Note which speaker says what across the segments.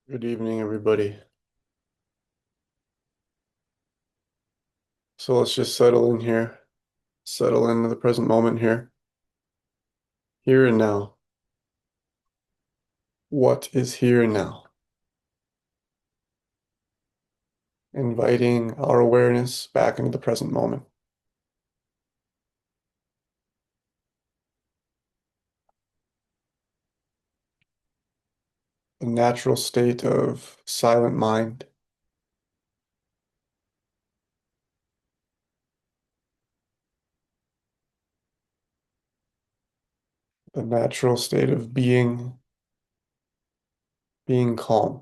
Speaker 1: Good evening, everybody. So let's just settle in here, settle into the present moment here and now. What is here and now? Inviting our awareness back into the present moment. The natural state of silent mind, the natural state of being calm.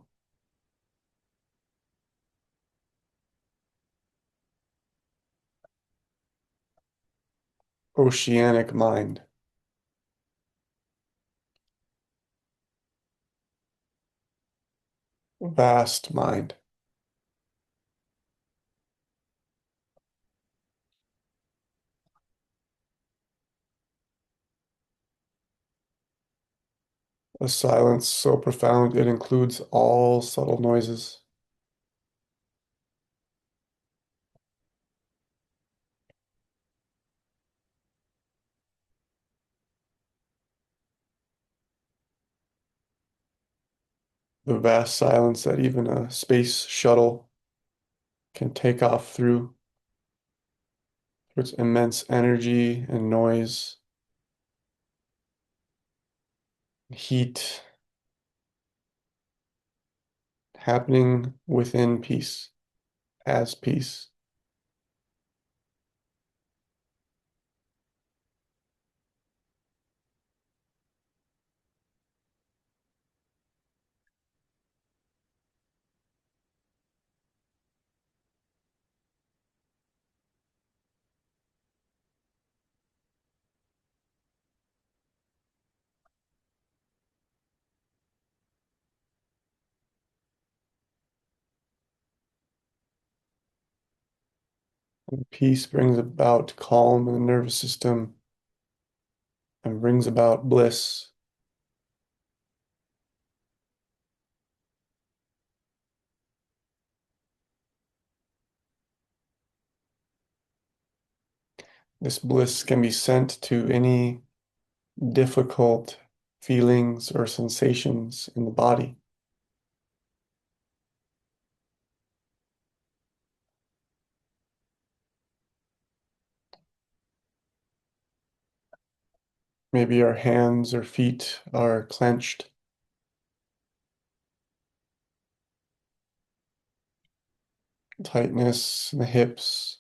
Speaker 1: Oceanic mind, vast mind, a silence so profound it includes all subtle noises. The vast silence that even a space shuttle can take off through its immense energy and noise, heat happening within peace, as peace. And peace brings about calm in the nervous system and brings about bliss. This bliss can be sent to any difficult feelings or sensations in the body. Maybe our hands or feet are clenched, tightness in the hips,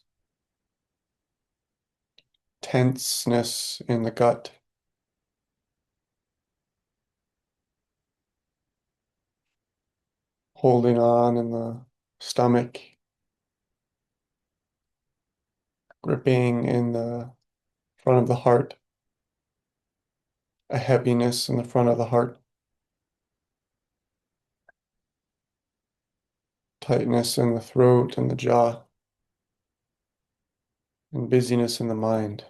Speaker 1: tenseness in the gut, holding on in the stomach, gripping in the front of the heart, a heaviness in the front of the heart, tightness in the throat and the jaw, and busyness in the mind.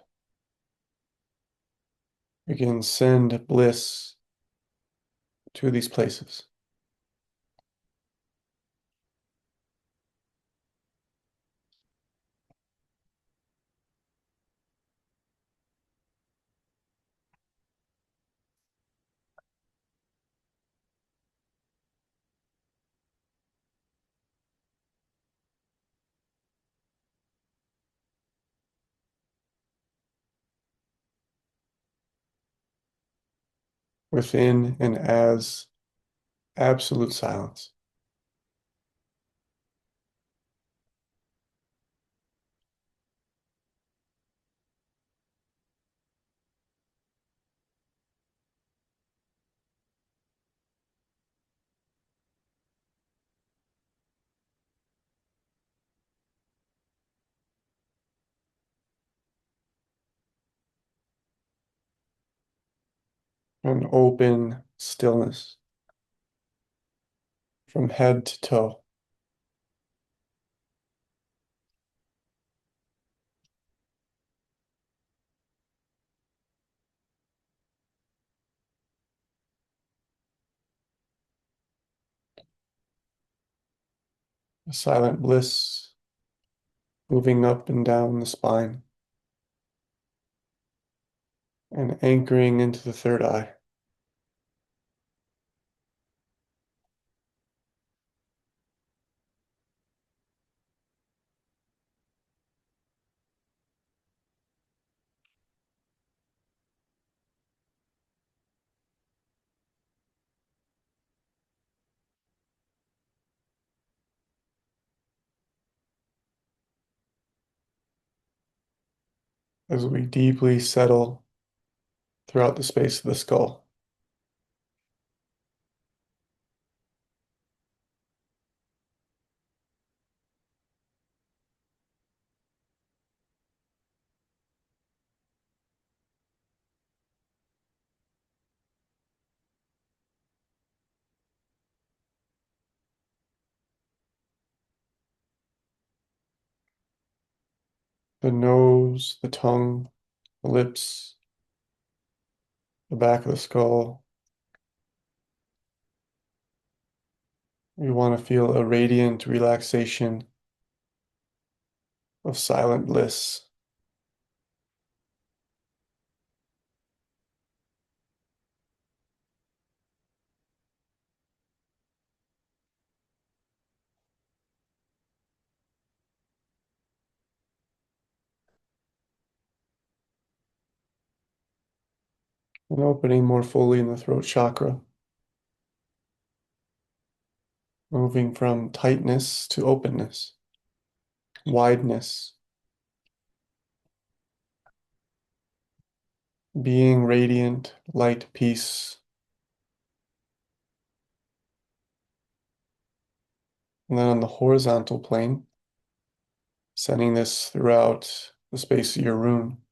Speaker 1: We can send bliss to these places. Within and as absolute silence. An open stillness from head to toe. a silent bliss moving up and down the spine and anchoring into the third eye. As we deeply settle throughout the space of the skull. The nose, the tongue, the lips, the back of the skull. We want to feel a radiant relaxation of silent bliss. And opening more fully in the throat chakra, moving from tightness to openness, wideness, being radiant, light, peace. And then on the horizontal plane, sending this throughout the space of your room,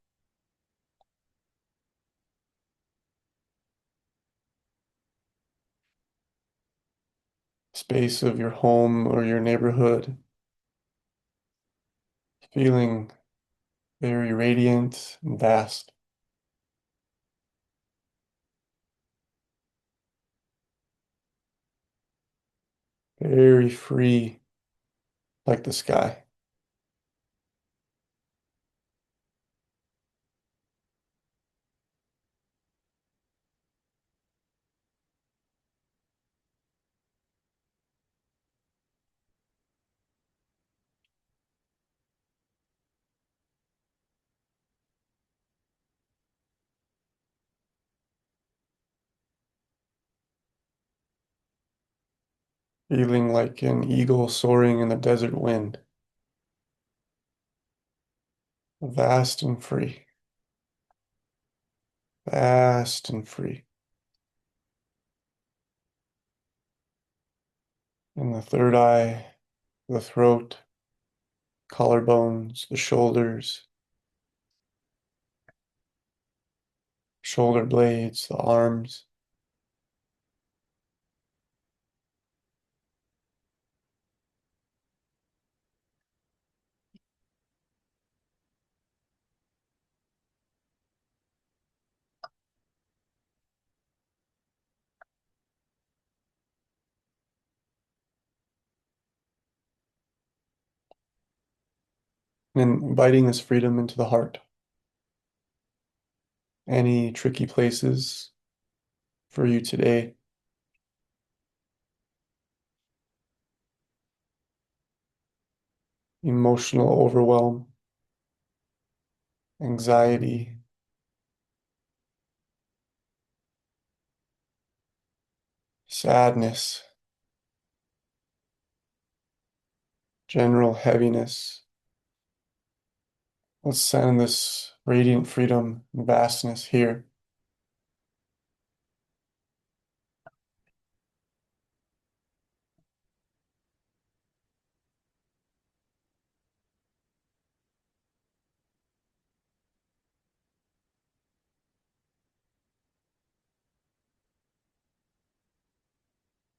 Speaker 1: space of your home or your neighborhood, feeling very radiant and vast, very free like the sky. Feeling like an eagle soaring in the desert wind, vast and free, vast and free. In the third eye, the throat, collarbones, the shoulders, shoulder blades, the arms, and inviting this freedom into the heart. Any tricky places for you today? Emotional overwhelm, anxiety, sadness, general heaviness. Let's send this radiant freedom and vastness here.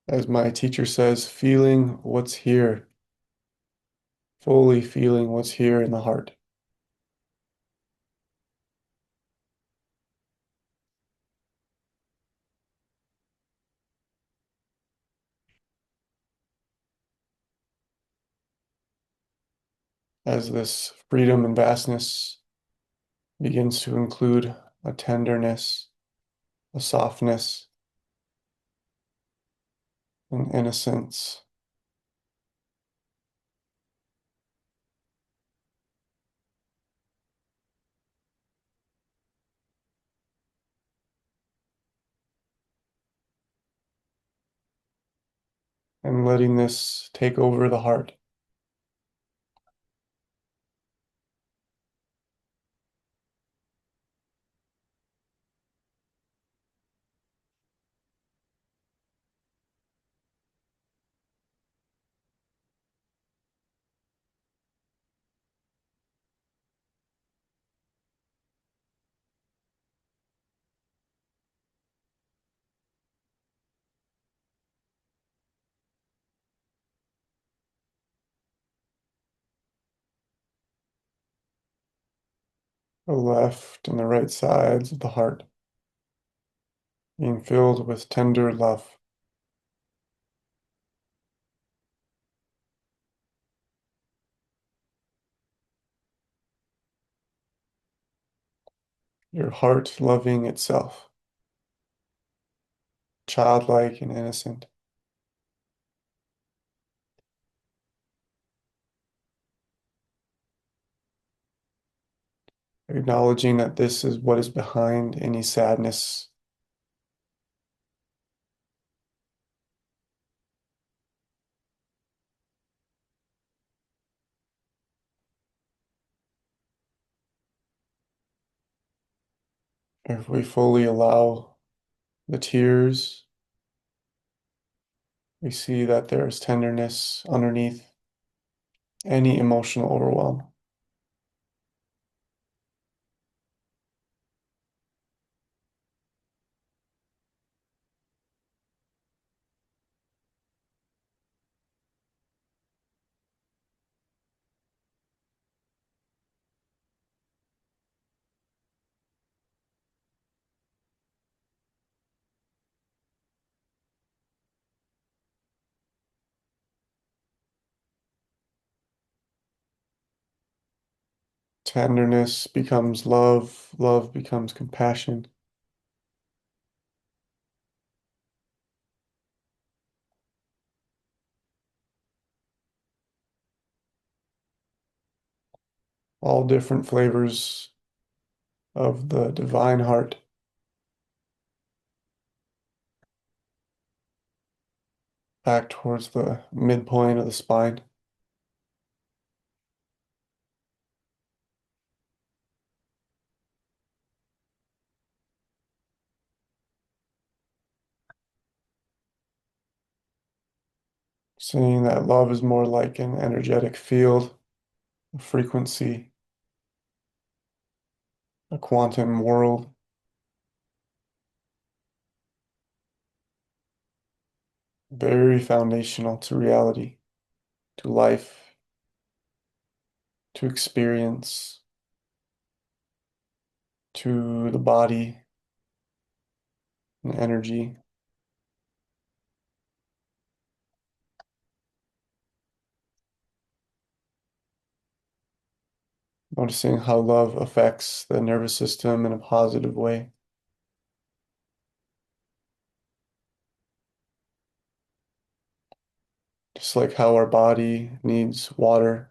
Speaker 1: As my teacher says, feeling what's here, fully feeling what's here in the heart. as this freedom and vastness begins to include a tenderness, a softness, an innocence, and letting this take over the heart. The left and the right sides of the heart being filled with tender love. Your heart loving itself, childlike and innocent, acknowledging that this is what is behind any sadness if we fully allow the tears. We see that there is tenderness underneath any emotional overwhelm. Tenderness becomes love, love becomes compassion. All different flavors of the divine heart back towards the midpoint of the spine. Seeing that love is more like an energetic field, a frequency, a quantum world, very foundational to reality, to life, to experience, to the body and energy. Noticing how love affects the nervous system in a positive way. Just like how our body needs water,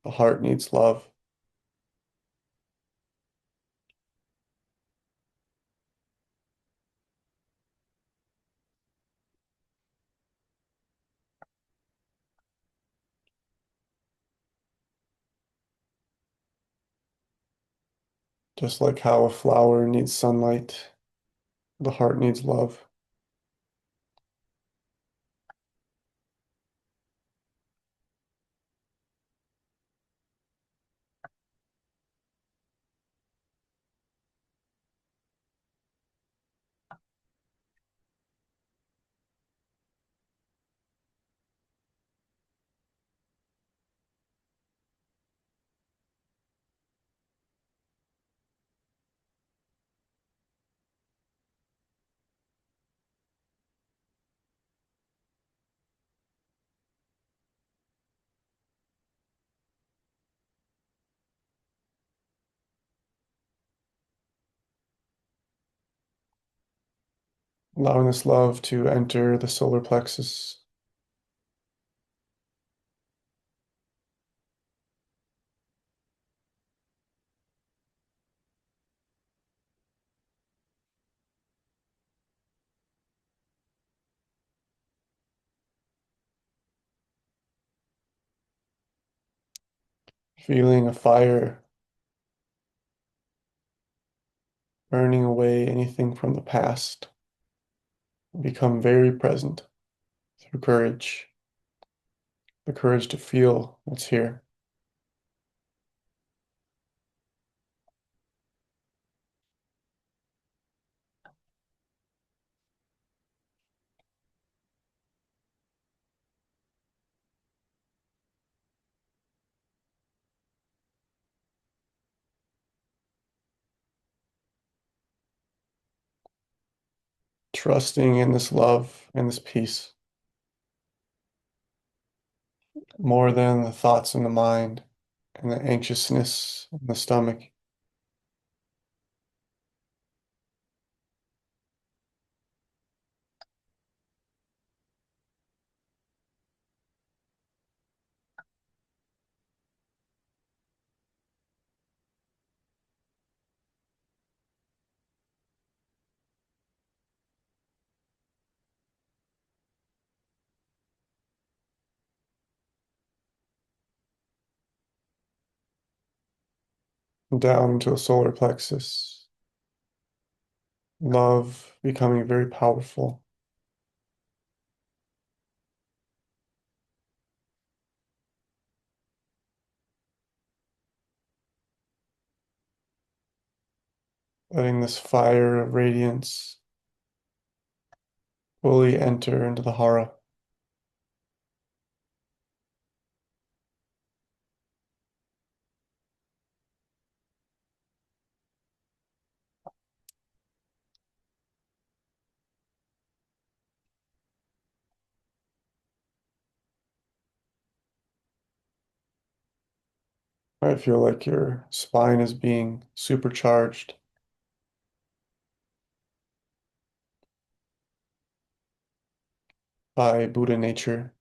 Speaker 1: the heart needs love. Just like how a flower needs sunlight, the heart needs love. allowing this love to enter the solar plexus, feeling a fire burning away anything from the past, become very present through courage, the courage to feel what's here. Trusting in this love and this peace more than the thoughts in the mind and the anxiousness in the stomach. Down into the solar plexus, love becoming very powerful, letting this fire of radiance fully enter into the hara, I feel like your spine is being supercharged by Buddha nature,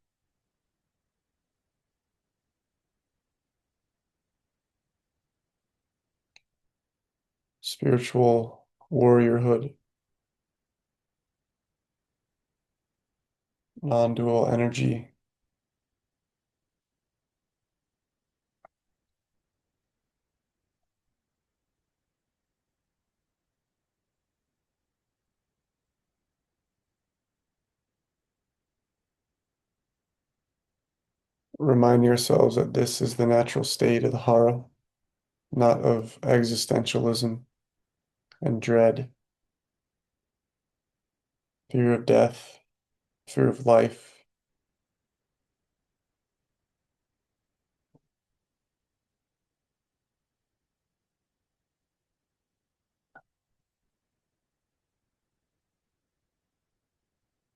Speaker 1: spiritual warriorhood, non-dual energy, reminding ourselves that this is the natural state of the hara, not of existentialism and dread, fear of death, fear of life,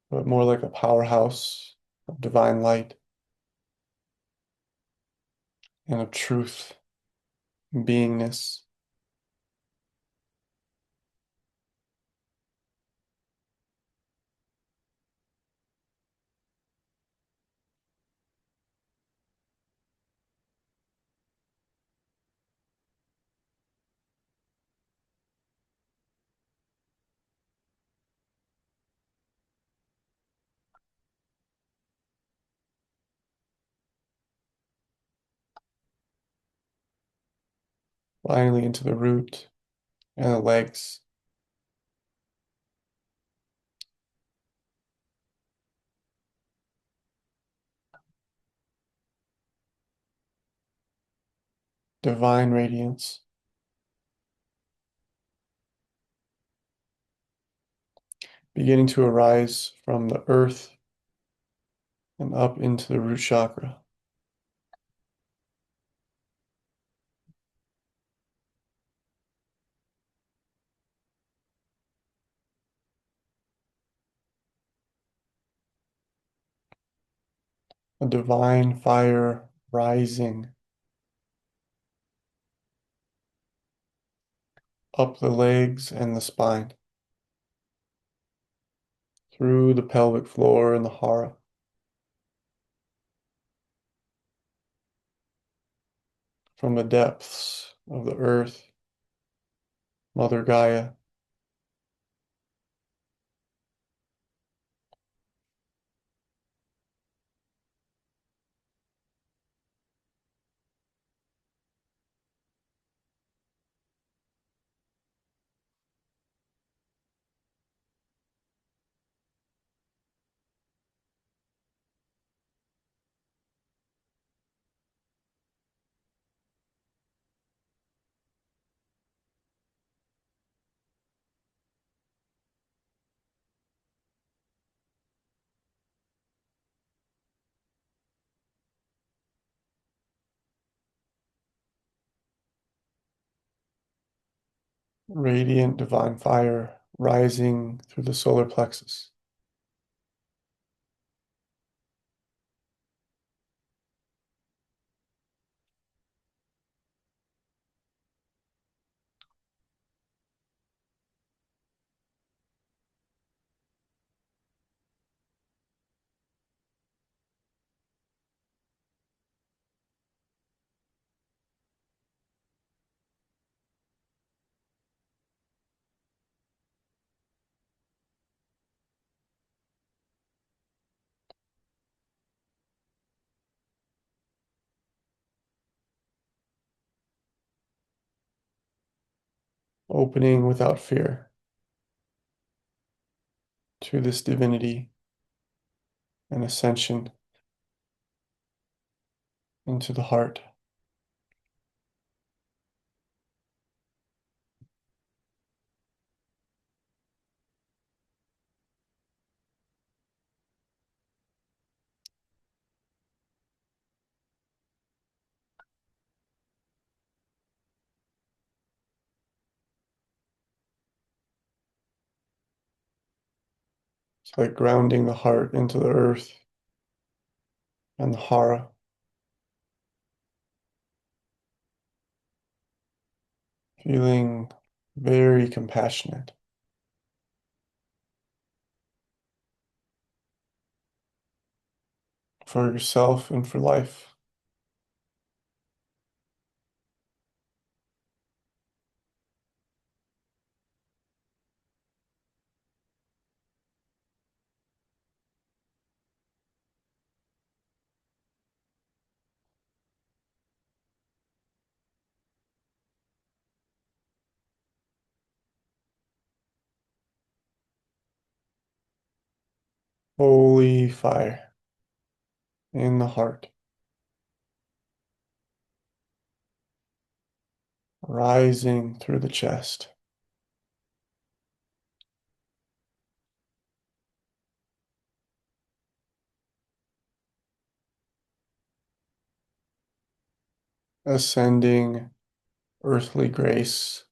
Speaker 1: but more like a powerhouse of divine light and of truth and beingness, finally into the root and the legs, divine radiance, beginning to arise from the earth and up into the root chakra. A divine fire rising up the legs and the spine. through the pelvic floor and the hara, from the depths of the earth, Mother Gaia. Radiant divine fire rising through the solar plexus, opening without fear to this divinity and ascension into the heart. It's like grounding the heart into the earth and the hara, feeling very compassionate for yourself and for life. Holy fire in the heart, rising through the chest, ascending earthly grace,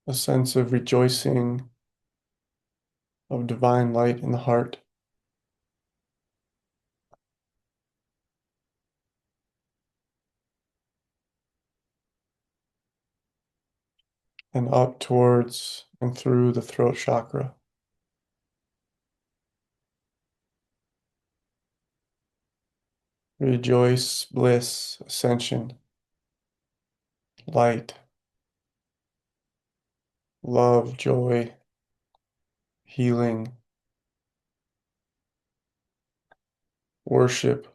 Speaker 1: a sense of rejoicing, of divine light in the heart, and up towards and through the throat chakra. Rejoice, bliss, ascension, light, love, joy, healing, worship,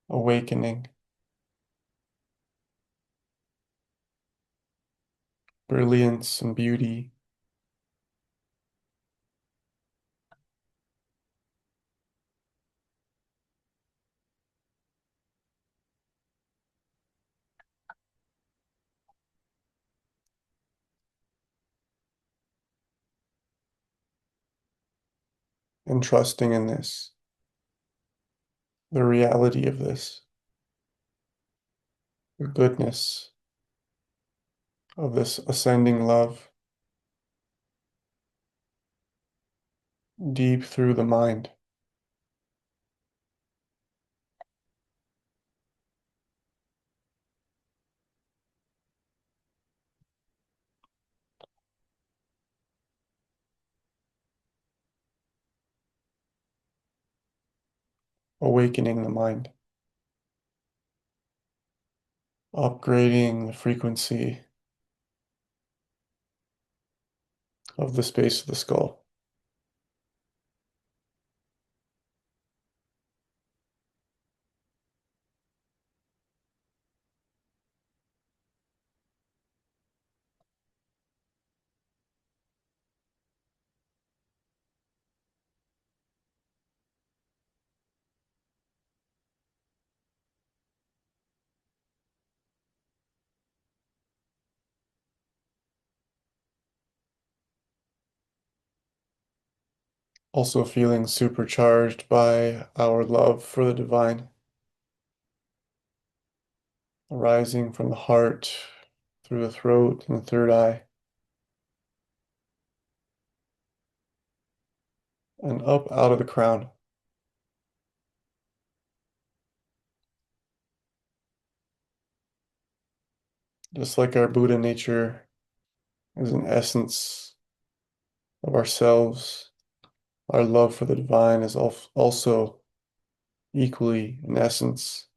Speaker 1: awakening, brilliance and beauty, and trusting in this, the reality of this, the goodness of this ascending love deep through the mind, awakening the mind, upgrading the frequency of the space of the skull. Also feeling supercharged by our love for the divine, arising from the heart, through the throat and the third eye, and up out of the crown. Just like our Buddha nature is an essence of ourselves, our love for the divine is also equally an essence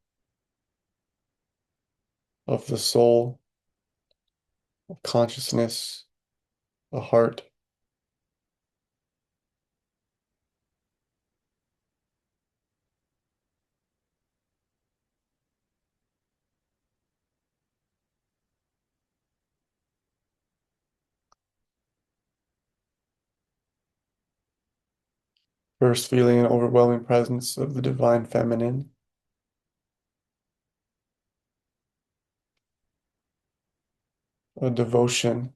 Speaker 1: of the soul, of consciousness, the heart. First, feeling an overwhelming presence of the divine feminine, a devotion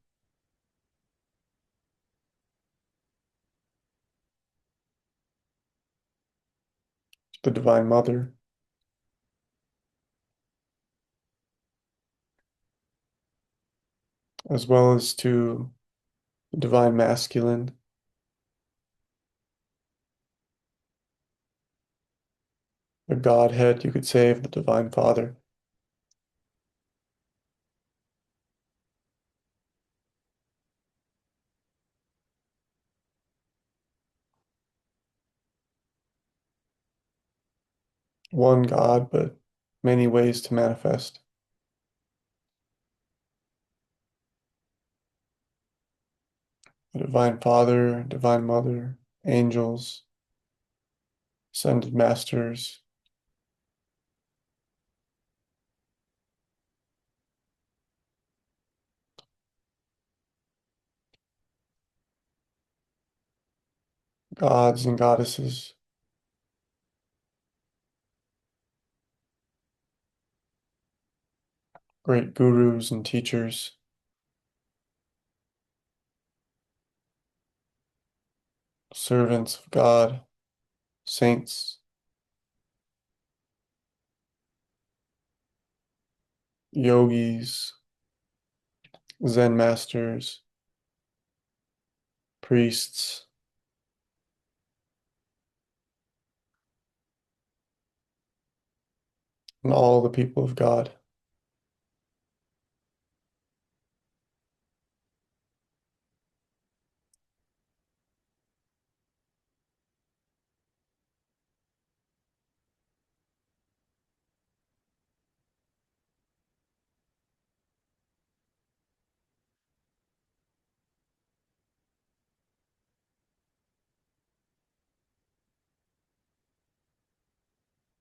Speaker 1: to the divine mother, as well as to the divine masculine, the Godhead, you could say, of the divine father. One God, but many ways to manifest. The divine father, divine mother, angels, ascended masters, gods and goddesses, great gurus and teachers, servants of God, saints, yogis, Zen masters, priests, and all the people of God.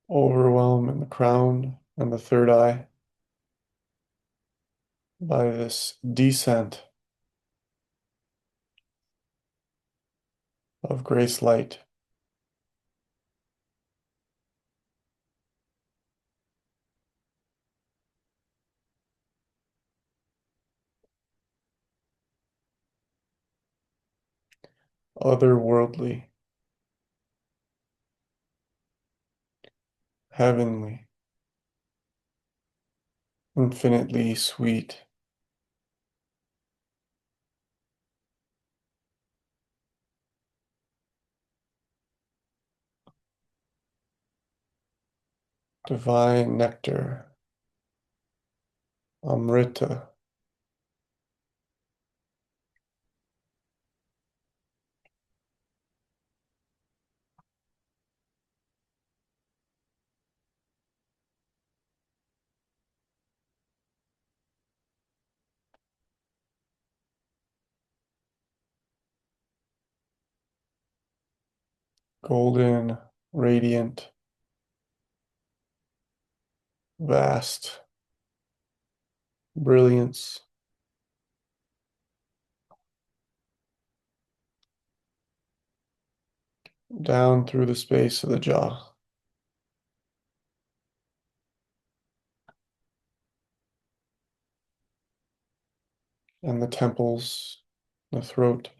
Speaker 1: Overwhelmed in the crown and the third eye by this descent of grace light, otherworldly, heavenly, infinitely sweet, divine nectar, Amrita, golden, radiant, vast brilliance, down through the space of the jaw and the temples, the throat,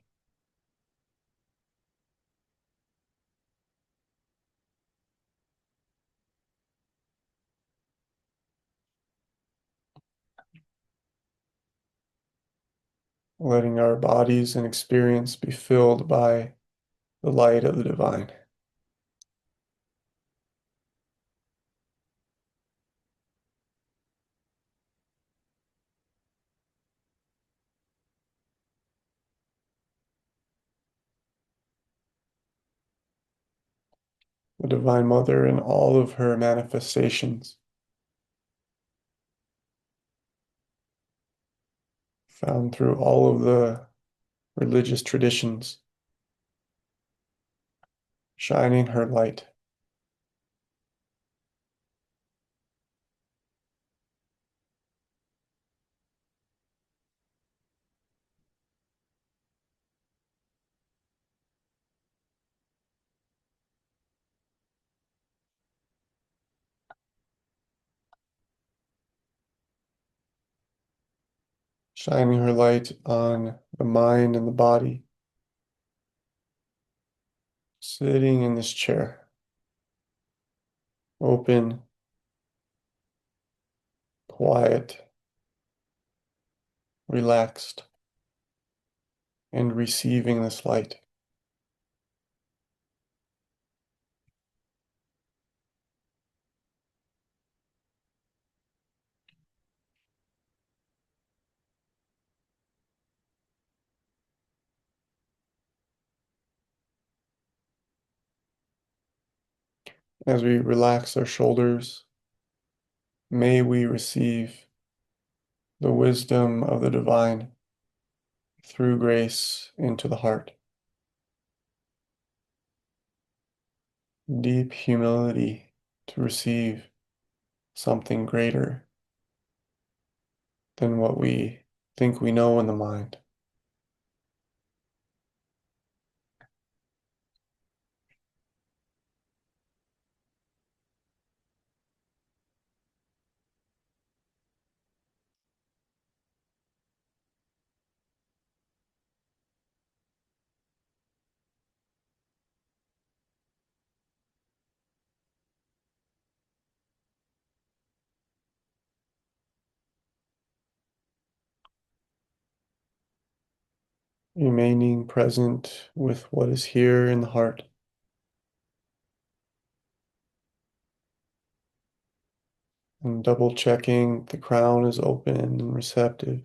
Speaker 1: letting our bodies and experience be filled by the light of the divine. The Divine Mother in all of her manifestations, found through all of the religious traditions, shining her light shining her light on the mind and the body, sitting in this chair, open, quiet, relaxed, and receiving this light. As we relax our shoulders, may we receive the wisdom of the divine through grace into the heart. Deep humility to receive something greater than what we think we know in the mind. Remaining present with what is here in the heart, and double checking the crown is open and receptive.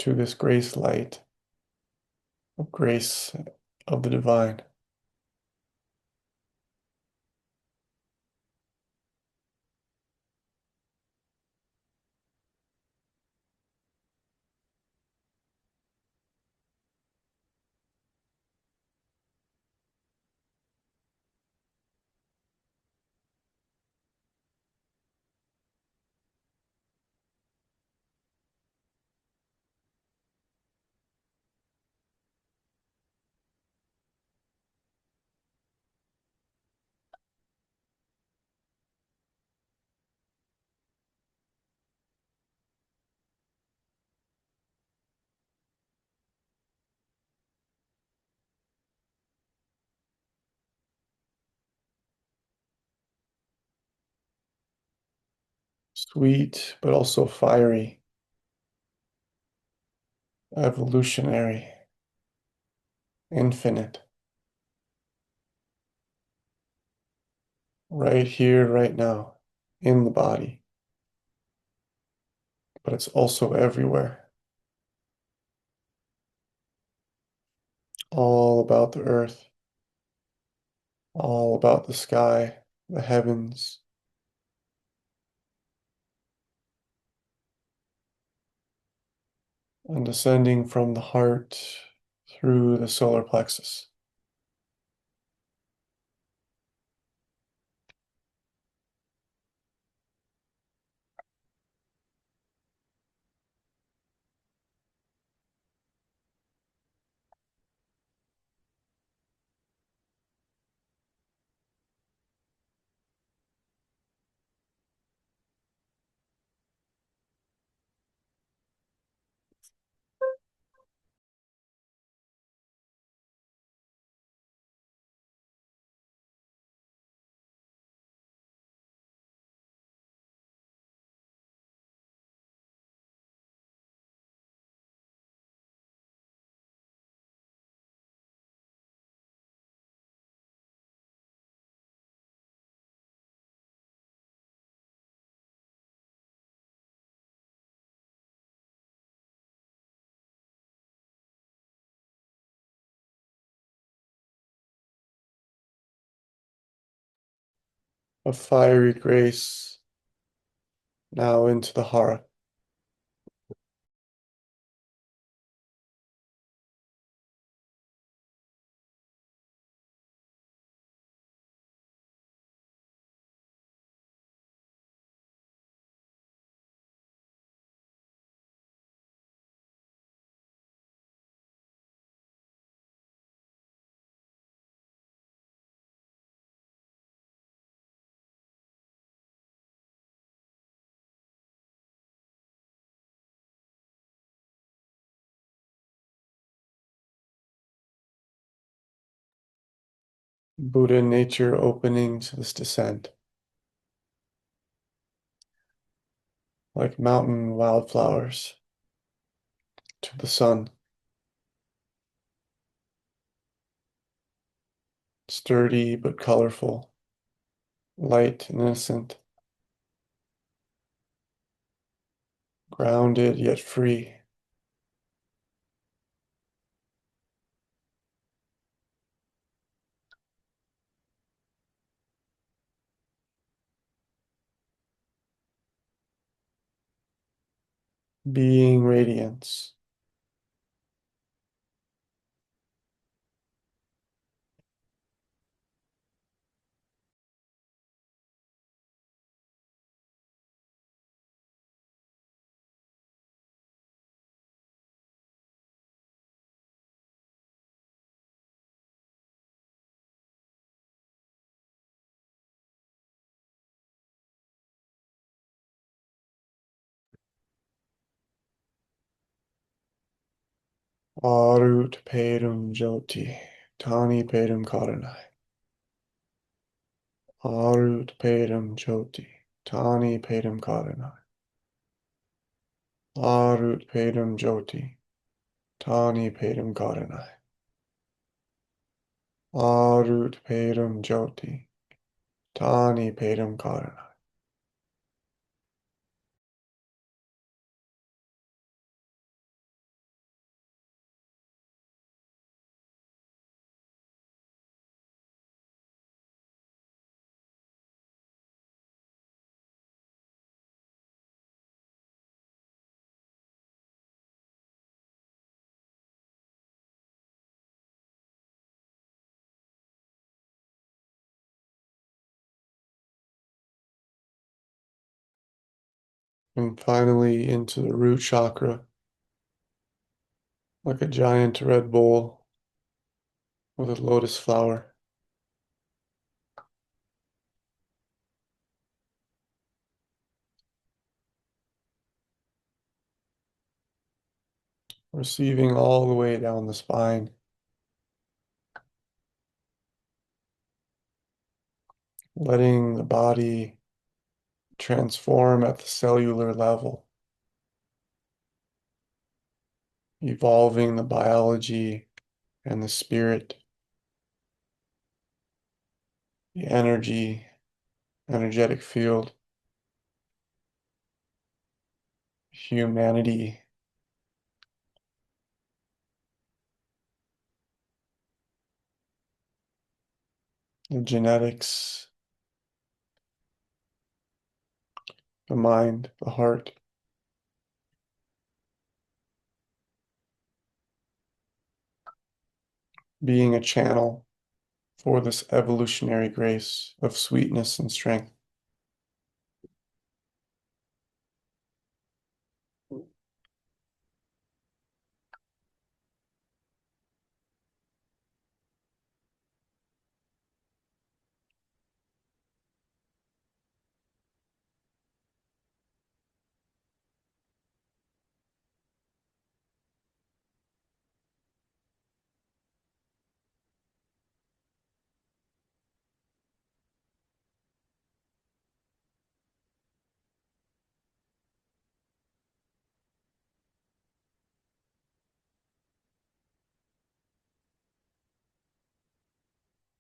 Speaker 1: To this grace light of grace of the divine. sweet, but also fiery, evolutionary, infinite, right here, right now, in the body, but it's also everywhere, all about the earth, all about the sky, the heavens, and descending from the heart through the solar plexus. A fiery grace now into the heart. Buddha nature opening to this descent, like mountain wildflowers to the sun, sturdy but colorful, light and innocent, grounded yet free, being radiance. Arut Pedum Joti, Tani Pedum Karanai. Arut Pedum Joti, Tani Pedum Karanai. Arut Pedum Joti, Tani Pedum Karanai. Arut Pedum Joti, Tani Pedum Karanai. And finally into the root chakra, like a giant red bowl with a lotus flower, receiving all the way down the spine, letting the body transform at the cellular level, evolving the biology and the spirit, the energetic field, humanity, the genetics, the mind, the heart, being a channel for this evolutionary grace of sweetness and strength.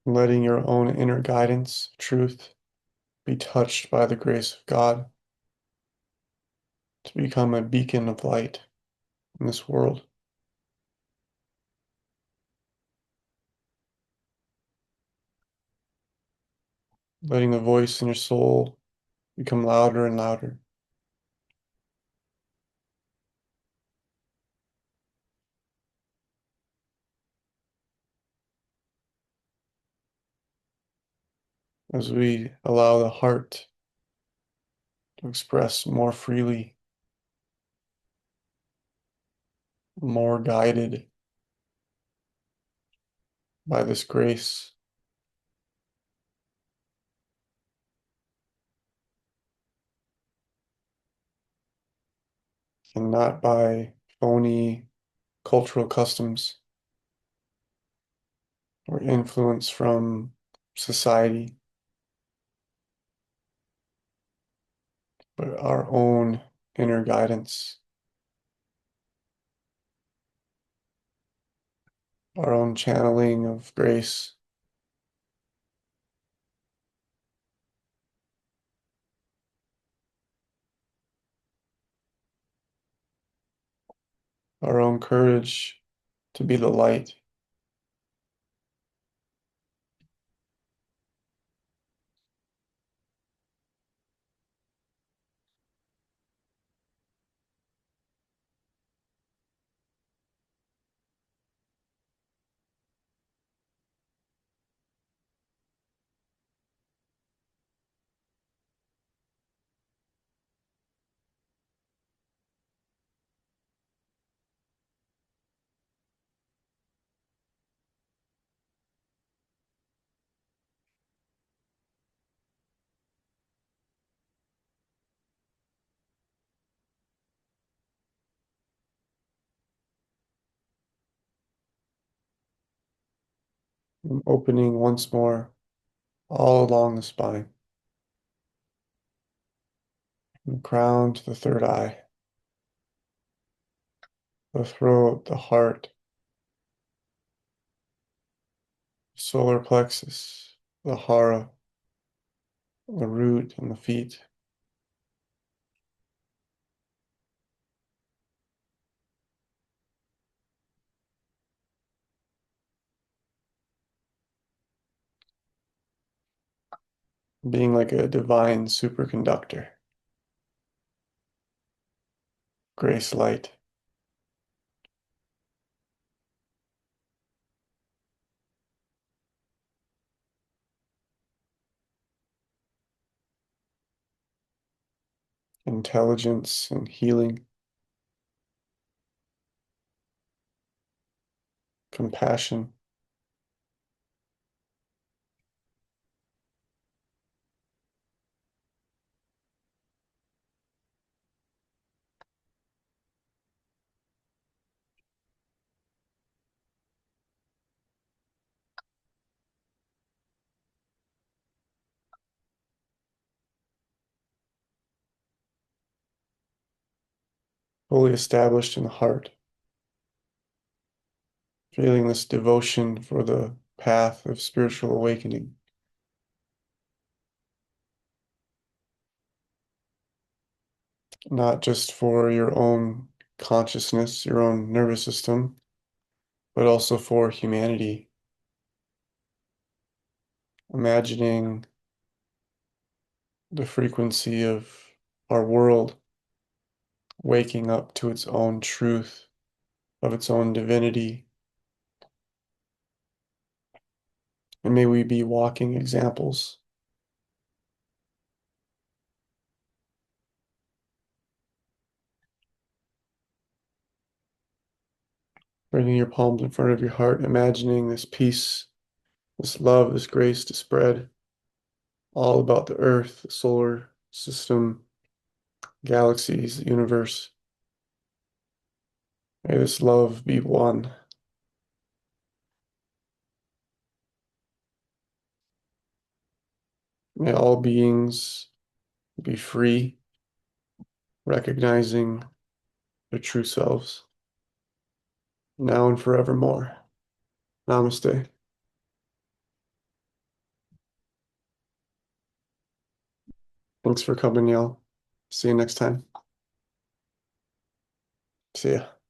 Speaker 1: Letting your own inner guidance, truth, be touched by the grace of God to become a beacon of light in this world. Letting the voice in your soul become louder and louder. As we allow the heart to express more freely, more guided by this grace, and not by phony cultural customs or influence from society, but our own inner guidance, our own channeling of grace, our own courage to be the light. And opening once more all along the spine, from the crown to the third eye, the throat, the heart, solar plexus, the hara, the root, and the feet. Being like a divine superconductor, grace light, intelligence and healing, compassion, fully established in the heart, feeling this devotion for the path of spiritual awakening. Not just for your own consciousness, your own nervous system, but also for humanity. Imagining the frequency of our world waking up to its own truth, of its own divinity. And may we be walking examples. Bringing your palms in front of your heart, imagining this peace, this love, this grace to spread all about the earth, the solar system, galaxies, the universe. May this love be one. May all beings be free, recognizing their true selves, now and forevermore. Namaste. Thanks for coming, y'all. See you next time. See ya.